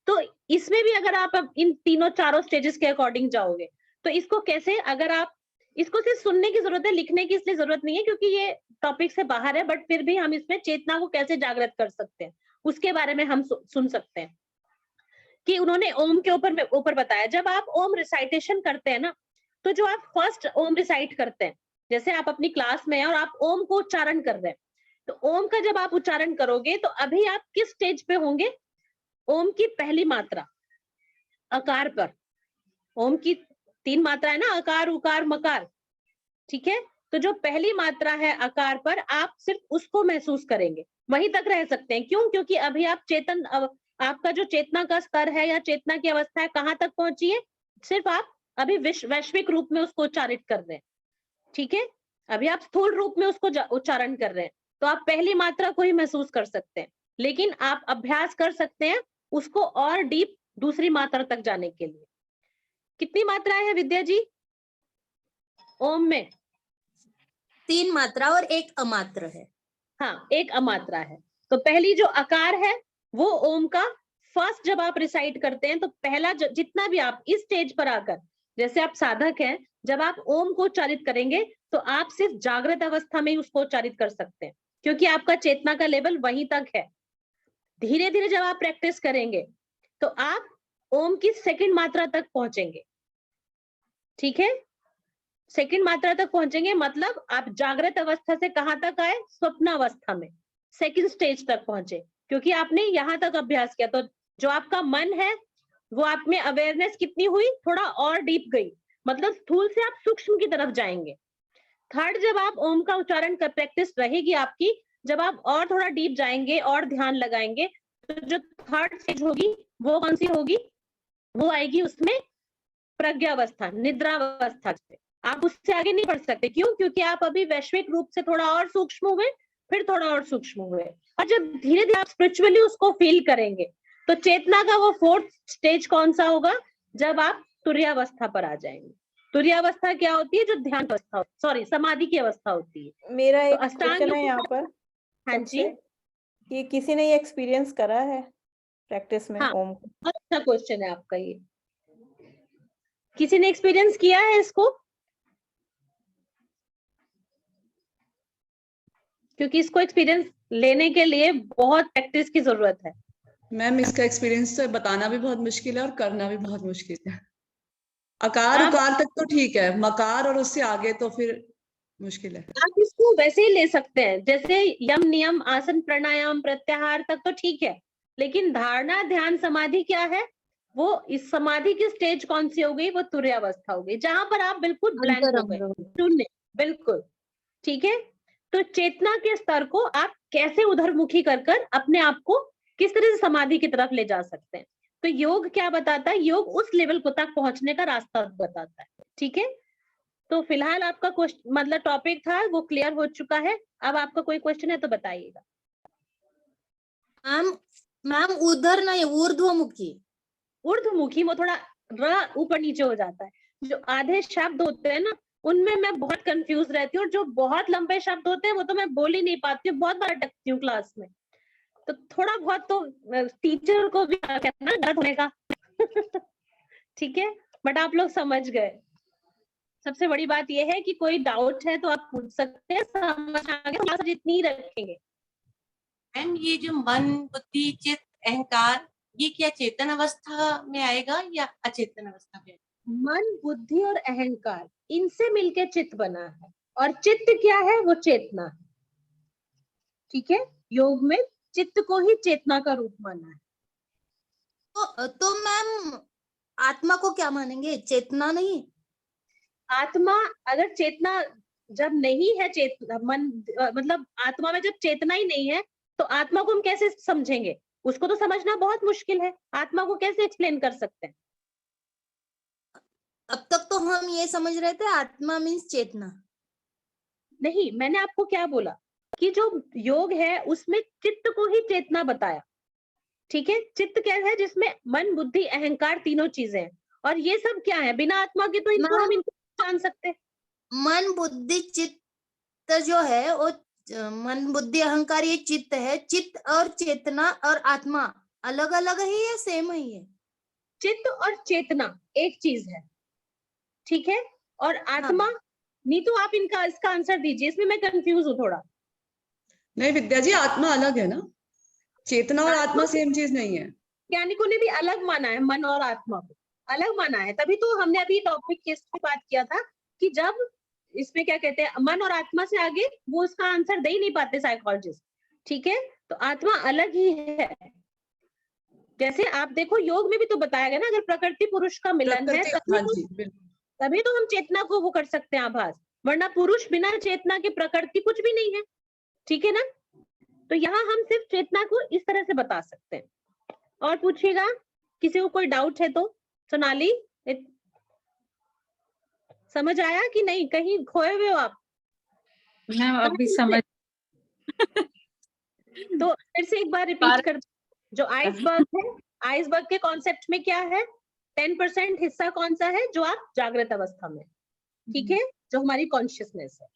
तो इसमें भी अगर आप इन तीनों चारों स्टेजेस के अकॉर्डिंग जाओगे तो इसको कैसे, अगर आप इसको सिर्फ सुनने की जरूरत है, लिखने की इसलिए जरूरत नहीं है क्योंकि ये टॉपिक से बाहर है, बट फिर भी हम इसमें चेतना को कैसे जागृत कर सकते हैं उसके बारे में हम सुन सकते हैं, कि उन्होंने ओम के ऊपर बताया। जब आप ओम रिसाइटेशन करते हैं ना, तो जो आप फर्स्ट ओम रिसाइट करते हैं, जैसे आप अपनी क्लास में हैं और आप ओम को उच्चारण कर रहे हैं, तो ओम का जब आप उच्चारण करोगे तो अभी आप किस स्टेज पे होंगे? ओम की पहली मात्रा अकार पर। ओम की 3 मात्रा है ना, अकार, उकार, मकार। ठीक है, तो जो पहली मात्रा है अकार पर, आप सिर्फ उसको महसूस करेंगे, वहीं तक रह सकते हैं। क्यों? क्योंकि अभी आप चेतन, आपका जो चेतना का स्तर है या चेतना की अवस्था है कहाँ तक पहुंची है? सिर्फ आप अभी वैश्विक रूप में उसको उच्चारित कर रहे हैं, ठीक है? अभी आप स्थूल रूप में उसको उच्चारण कर रहे हैं, तो आप पहली मात्रा को ही महसूस कर सकते हैं, लेकिन आप अभ्यास कर सकते हैं उसको और डीप दूसरी मात्रा तक जाने के लिए। कितनी मात्राएं हैं विद्या जी ओम में? 3 मात्रा और 1 अमात्र है। हाँ, 1 अमात्रा है। तो पहली जो अकार है वो ओम का फर्स्ट जब आप रिसाइट करते हैं तो पहला जितना भी आप इस स्टेज पर आकर, जैसे आप साधक हैं, जब आप ओम को उच्चारित करेंगे तो आप सिर्फ जागृत अवस्था में ही उसको उच्चारित कर सकते हैं, क्योंकि आपका चेतना का लेवल वहीं तक है। धीरे धीरे जब आप प्रैक्टिस करेंगे तो आप ओम की सेकंड मात्रा तक पहुंचेंगे, ठीक है? सेकंड मात्रा तक पहुंचेंगे मतलब आप जागृत अवस्था से कहां तक आए? स्वप्न अवस्था में, सेकंड स्टेज तक पहुंचे, क्योंकि आपने यहां तक अभ्यास किया। तो जो आपका मन है वो आप में अवेयरनेस कितनी हुई? थोड़ा और डीप गई, मतलब स्थूल से आप सूक्ष्म की तरफ जाएंगे। थर्ड, जब आप ओम का उच्चारण कर प्रैक्टिस रहेगी आपकी, जब आप और थोड़ा डीप जाएंगे और ध्यान लगाएंगे, तो जो थर्ड स्टेज होगी वो कौन सी होगी? वो आएगी उसमें प्रज्ञावस्था, निद्रावस्था। आप उससे आगे नहीं बढ़ सकते। क्यों? क्योंकि आप अभी वैश्विक रूप से थोड़ा और सूक्ष्म हुए, फिर थोड़ा और सूक्ष्म हुए, और जब धीरे धीरे आप स्पिरिचुअली उसको फील करेंगे तो चेतना का वो फोर्थ स्टेज कौन सा होगा? जब आप तुर्यावस्था पर आ जाएंगे। तुर्यावस्था क्या होती है? जो ध्यान अवस्था, सॉरी समाधि की अवस्था होती है। मेरा एक अष्टांग क्वेश्चन है योग- यहाँ पर हाँ जी, कि किसी ने ये एक्सपीरियंस करा है प्रैक्टिस में हाँ। ओम को? बहुत अच्छा क्वेश्चन है आपका ये। किसी ने एक्सपीरियंस किया है इसको? क्योंकि इसको एक्सपीरियंस लेने के लिए बहुत प्रैक्टिस की जरूरत है। मैम इसका एक्सपीरियंस तो बताना भी बहुत मुश्किल है और करना भी बहुत मुश्किल है। अकार आप- उकार तक तो ठीक है, मकार और उससे आगे तो फिर मुश्किल है। आप इसको वैसे ही ले सकते हैं, जैसे यम नियम आसन प्राणायाम प्रत्याहार तक तो ठीक है, लेकिन धारणा ध्यान समाधि क्या है? वो इस समाधि की स्टेज कौन सी हो गई? वो तुर्यावस्था हो गई, जहां पर आप बिल्कुल ब्लैंक हो गए, शून्य, बिल्कुल, ठीक है? तो चेतना के स्तर को आप कैसे उधरमुखी कर कर अपने आप को किस तरह से समाधि की तरफ ले जा सकते हैं? तो योग क्या बताता है? योग उस लेवल को तक पहुंचने का रास्ता बताता है, ठीक है? तो फिलहाल आपका क्वेश्चन मतलब टॉपिक था वो क्लियर हो चुका है। अब आपका कोई क्वेश्चन है तो बताइएगा। मैम उधर नहीं, ऊर्ध्वमुखी। ऊर्ध्वमुखी वो थोड़ा र ऊपर नीचे हो जाता है। जो आधे शब्द होते हैं ना, उनमें मैं बहुत कंफ्यूज रहती हूँ, और जो बहुत लंबे शब्द होते हैं वो तो मैं बोल ही नहीं पाती हूँ, बहुत बार अटकती हूँ क्लास में। तो थोड़ा बहुत तो टीचर को भी कहना दर्द होने का ठीक है, बट आप लोग समझ गए। सबसे बड़ी बात यह है कि कोई डाउट है तो आप पूछ सकते हैं, समझ आ गया तो जितनी रखेंगे। मैम ये जो मन बुद्धि चित्त अहंकार, ये क्या चेतन अवस्था में आएगा या अचेतन अवस्था में? मन बुद्धि और अहंकार इनसे मिलके चित्त बना है, और चित्त क्या है? वो चेतना है, ठीक है? योग में चित्त को ही चेतना का रूप माना है। तो मैम आत्मा को क्या मानेंगे? चेतना नहीं? आत्मा, अगर चेतना जब नहीं है, चेतना मन मतलब आत्मा में जब चेतना ही नहीं है तो आत्मा को हम कैसे समझेंगे? उसको तो समझना बहुत मुश्किल है। आत्मा को कैसे एक्सप्लेन कर सकते हैं? अब तक तो हम ये समझ रहे थे आत्मा मीन्स चेतना। नहीं, मैंने आपको क्या बोला कि जो योग है उसमें चित्त को ही चेतना बताया, ठीक है? चित्त क्या है? जिसमें मन बुद्धि अहंकार तीनों चीजें हैं, और ये सब क्या है? बिना आत्मा के तो इनको हम इनको जान सकते हैं। मन बुद्धि चित्त जो है वो मन बुद्धि अहंकार ये चित्त है। चित्त और चेतना और आत्मा अलग अलग है या सेम ही है? चित्त और चेतना एक चीज है, ठीक है? और आत्मा नहीं। तो आप इनका इसका आंसर दीजिए, इसमें मैं कंफ्यूज हूँ थोड़ा। नहीं विद्या जी, आत्मा अलग है ना, चेतना और आत्मा सेम चीज नहीं है। वैज्ञानिकों ने भी अलग माना है, मन और आत्मा को अलग माना है। तभी तो हमने अभी टॉपिक केस पे बात किया था कि जब इसमें क्या कहते हैं, मन और आत्मा से आगे वो उसका आंसर दे ही नहीं पाते साइकोलॉजिस्ट, ठीक है? तो आत्मा अलग ही है। जैसे आप देखो योग में भी तो बताया गया ना, अगर प्रकृति पुरुष का मिलन है तभी तो हम चेतना को वो कर सकते हैं आभास, वरना पुरुष बिना चेतना के प्रकृति कुछ भी नहीं है, ठीक है ना? तो यहाँ हम सिर्फ चेतना को इस तरह से बता सकते हैं। और पूछिएगा, किसी को कोई डाउट है तो। सोनाली, समझ आया कि नहीं? कहीं खोए हुए हो आप? मैम अभी समझ तो फिर से एक बार रिपीट कर, जो आइसबर्ग है, आइसबर्ग के कॉन्सेप्ट में क्या है? 10% हिस्सा कौन सा है? जो आप जागृत अवस्था में, ठीक है, जो हमारी कॉन्शियसनेस है।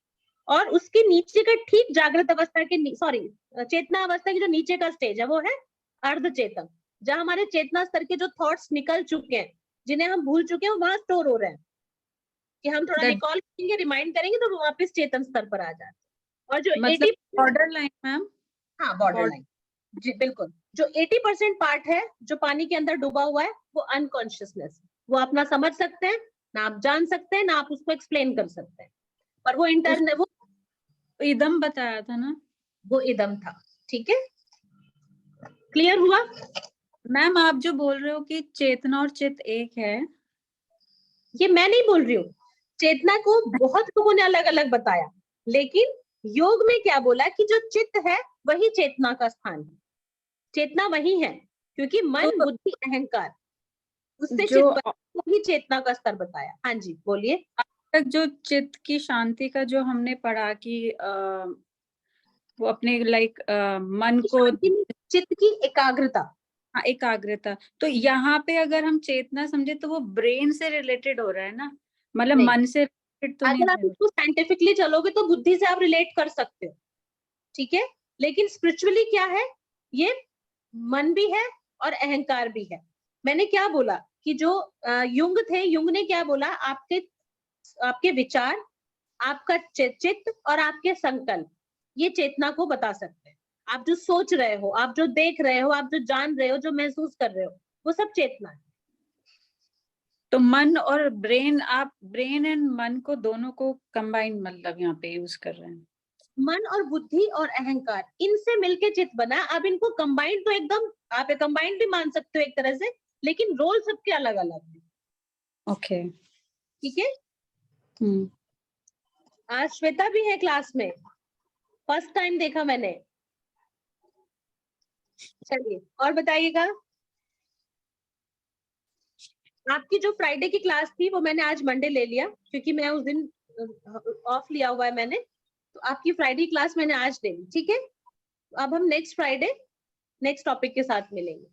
और उसके नीचे का, ठीक जागृत अवस्था के, सॉरी, चेतना अवस्था की जो नीचे का स्टेज है वो है अर्ध चेतन, जहां हमारे चेतना स्तर के जो थॉट्स निकल चुके हैं, जिन्हें हम भूल चुके हैं, वहां स्टोर हो रहे हैं, कि हम थोड़ा रिकॉल करेंगे, रिमाइंड करेंगे तो वापस चेतन स्तर पर आ जाते हैं। और जो मतलब 80, बॉर्डर लाइन मैम, हाँ बॉर्डर लाइन, जी बिल्कुल, जो 80% पार्ट है जो पानी के अंदर डूबा हुआ है, वो अनकॉन्शियसनेस, वो आप ना समझ सकते हैं, ना आप जान सकते हैं, ना आप उसको एक्सप्लेन कर सकते हैं, पर वो इंटरनल, वो इदम बताया था ना, वो इदम था। ठीक है, क्लियर हुआ? मैम आप जो बोल रहे हो कि चेतना और चित्त एक है, ये मैं नहीं बोल रही हूँ, चेतना को बहुत लोगों ने अलग अलग बताया, लेकिन योग में क्या बोला कि जो चित्त है वही चेतना का स्थान है, चेतना वही है, क्योंकि मन, बुद्धि, अहंकार, उससे जो चित्त वही चेतना का स्तर बताया। हाँ जी बोलिए। तक जो चित्त की शांति का जो हमने पढ़ा कि वो अपने मन को, चित्त की एकाग्रता, हाँ एकाग्रता, तो यहाँ पे अगर हम चेतना समझे तो वो ब्रेन से रिलेटेड हो रहा है ना, मतलब नहीं। मन से रिलेटेड तो नहीं अगर आप है। उसको साइंटिफिकली चलोगे तो बुद्धि से आप रिलेट कर सकते हो, ठीक है, लेकिन स्पिरिचुअली क्या है, ये मन भी है और अहंकार भी है। मैंने क्या बोला कि जो युंग थे, युंग ने क्या बोला, आपके विचार, आपका चित्त और आपके संकल्प, ये चेतना को बता सकते हैं। आप जो सोच रहे हो, आप जो देख रहे हो, आप जो जान रहे हो, जो महसूस कर रहे हो, वो सब चेतना है। तो मन और ब्रेन, आप ब्रेन एंड मन को दोनों को कंबाइन मतलब यहाँ पे यूज कर रहे हैं। मन और बुद्धि और अहंकार, इनसे मिलके चित्त बना। अब इनको कंबाइंड तो एकदम, आप कंबाइंड भी मान सकते हो एक तरह से, लेकिन रोल सबके अलग अलग है। ओके, ठीक है। आज श्वेता भी है क्लास में, फर्स्ट टाइम देखा मैंने। चलिए और बताइएगा, आपकी जो फ्राइडे की क्लास थी वो मैंने आज मंडे ले लिया, क्योंकि मैं उस दिन ऑफ लिया हुआ है मैंने, तो आपकी फ्राइडे क्लास मैंने आज ले ली। ठीक है, तो अब हम नेक्स्ट फ्राइडे नेक्स्ट टॉपिक के साथ मिलेंगे।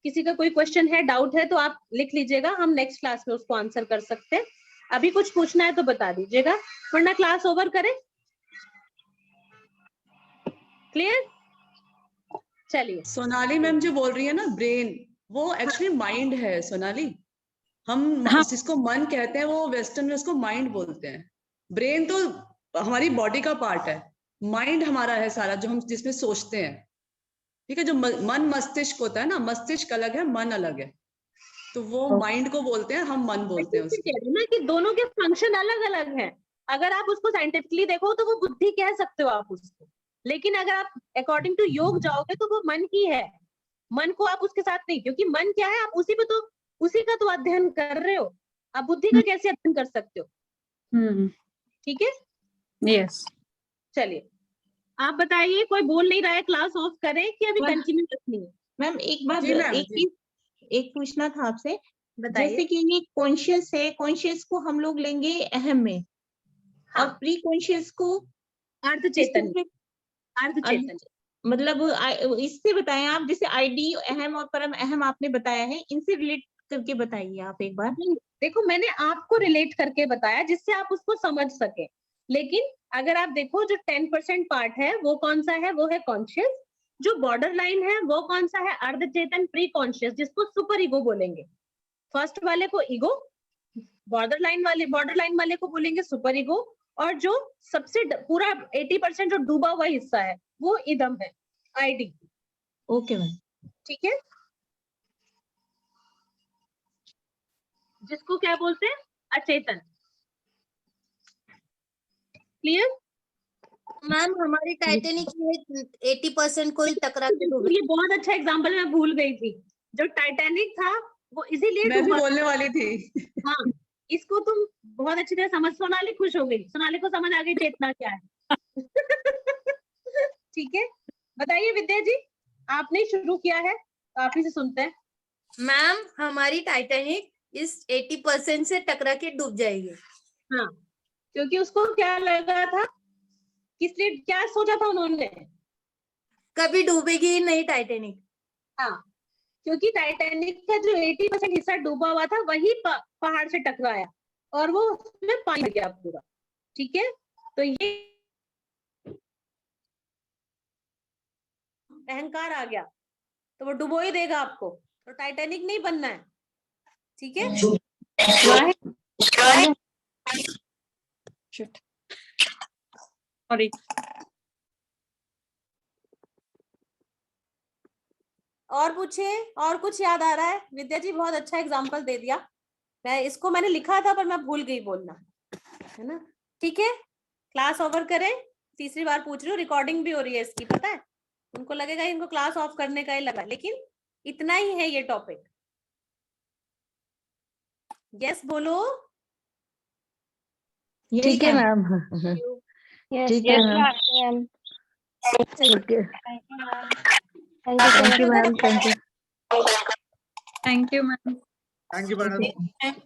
किसी का कोई क्वेश्चन है, डाउट है तो आप लिख लीजिएगा, हम नेक्स्ट क्लास में उसको आंसर कर सकते हैं। अभी कुछ पूछना है तो बता दीजिएगा, वरना क्लास ओवर करें। क्लियर? चलिए। सोनाली मैम जो बोल रही है ना ब्रेन, वो एक्चुअली माइंड है सोनाली। हम हाँ। जिसको मन कहते हैं वो वेस्टर्न में उसको माइंड बोलते हैं। ब्रेन तो हमारी बॉडी का पार्ट है, माइंड हमारा है सारा, जो हम जिसमें सोचते हैं। ठीक है, जो मन मस्तिष्क होता है ना, मस्तिष्क अलग है, मन अलग है, तो वो माइंड को बोलते हैं, हम मन बोलते हैं उसको। कह रही हूँ ना कि दोनों के फंक्शन अलग अलग हैं। अगर आप उसको साइंटिफिकली देखो तो वो बुद्धि कह सकते हो आप उसको, लेकिन अगर आप अकॉर्डिंग टू योग जाओगे तो वो मन ही है। मन को आप उसके साथ नहीं, क्योंकि मन क्या है, आप उसी का तो अध्ययन कर रहे हो, आप बुद्धि का कैसे अध्ययन कर सकते हो? ठीक है, यस। चलिए आप बताइए, कोई बोल नहीं रहा है, क्लास ऑफ करें कि अभी कंटिन्यू रखनी है? मैम एक बात, जी मैम, एक चीज एक पूछना था आपसे। बताइए। जैसे कि ये कॉन्शियस है, कॉन्शियस को हम लोग लेंगे अहम में, हाँ। और प्री कॉन्शियस को अर्ध चेतन, अर्ध चेतन, मतलब इससे बताएं आप, जैसे आईडी, अहम और परम अहम आपने बताया है, इनसे रिलेट करके बताइए आप एक बार। देखो मैंने आपको रिलेट करके बताया जिससे आप उसको समझ सके, लेकिन अगर आप देखो जो 10% पार्ट है वो कौन सा है, वो है कॉन्शियस। जो बॉर्डर लाइन है वो कौन सा है, अर्ध चेतन, प्री कॉन्शियस, जिसको सुपर ईगो बोलेंगे। फर्स्ट वाले को ईगो, बॉर्डर लाइन वाले को बोलेंगे सुपर ईगो, और जो सबसे पूरा 80% जो डूबा हुआ हिस्सा है वो इदम है, आईडी। Okay ma'am. ठीक है, जिसको क्या बोलते हैं, अचेतन। क्लियर? मैम हमारी टाइटेनिक में 80% को ही टकरा के डूबे। ये बहुत अच्छा एग्जांपल मैं भूल गई थी, जो टाइटैनिक था वो इसीलिए मैं भी डूबा। बोलने वाली थी। हाँ, इसको तुम बहुत अच्छी तरह समझ, सोनाली खुश हो गई, सोनाली को समझ आ गई चेतना क्या है। ठीक है, बताइए विद्या जी, आपने शुरू किया है तो आप ही से सुनते हैं। मैम हमारी टाइटैनिक इस 80% से टकरा के डूब जाएगी। हाँ, क्योंकि उसको क्या लगा था, किस लिए, क्या सोचा था उन्होंने? कभी डूबेगी ही नहीं टाइटैनिक। हाँ, क्योंकि टाइटैनिक का जो 80% हिस्सा डूबा हुआ था वही पहाड़ से टकराया और वो उसमें पानी गया पूरा। ठीक है, तो ये अहंकार आ गया तो वो डुबो ही देगा आपको, तो टाइटैनिक नहीं बनना है। ठीक है, सॉरी। और पूछे, और कुछ याद आ रहा है? विद्या जी बहुत अच्छा एग्जांपल दे दिया, मैंने लिखा था पर मैं भूल गई बोलना, है ना? ठीक है, क्लास ओवर करें। तीसरी बार पूछ रही हूँ, रिकॉर्डिंग भी हो रही है इसकी, पता है? उनको लगेगा इनको क्लास ऑफ करने का ही लगा, लेकिन इतना ही है ये टॉपिक। यस बोलो। ठीक है मैम। यस ठीक है ma'am. Okay, thank you thank you ma'am, thank you. Thank you ma'am. Thank you madam.